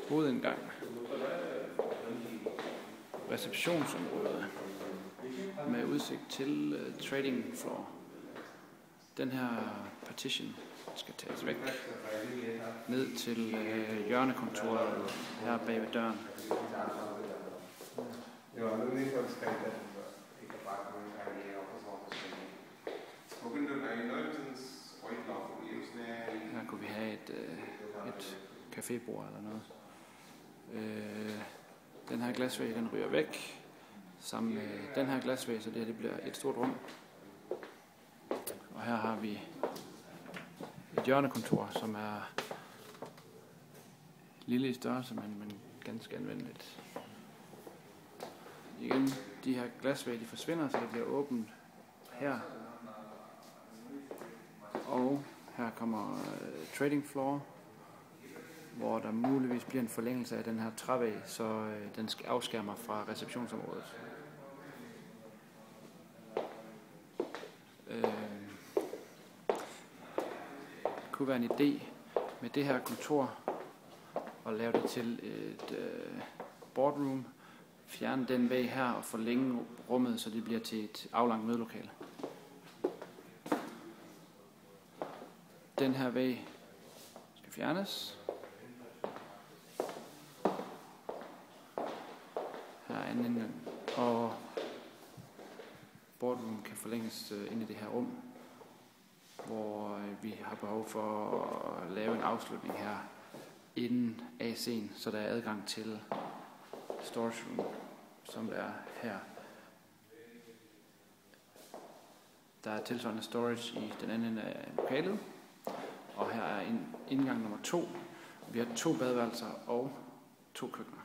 hovedindgang, receptionsområde med udsigt til trading floor. Den her partition skal tages væk ned til hjørnekontoret her bag ved døren. Her kunne vi have et cafébord eller noget. Den her glasvæg, den ryger væk sammen med den her glasvæg, så det bliver et stort rum. Og her har vi et hjørnekontor, som er lille i størrelse, men ganske anvendeligt. Igen, de her glasvæg, de forsvinder, så det bliver åbent her. Og her kommer trading floor, hvor der muligvis bliver en forlængelse af den her trævæg, så den skal afskærme fra receptionsområdet. Det kunne være en idé med det her kontor at lave det til et boardroom, fjerne den væg her og forlænge rummet, så det bliver til et aflangt mødelokale. Den her væg skal fjernes. Her er en indgang, og boardroom kan forlænges ind i det her rum, hvor vi har behov for at lave en afslutning her inden AC'en, så der er adgang til storage room, som er her. Der er tilsvarende storage i den anden ende af lokalet, og her er indgang nummer 2. Vi har 2 badeværelser og 2 køkkener.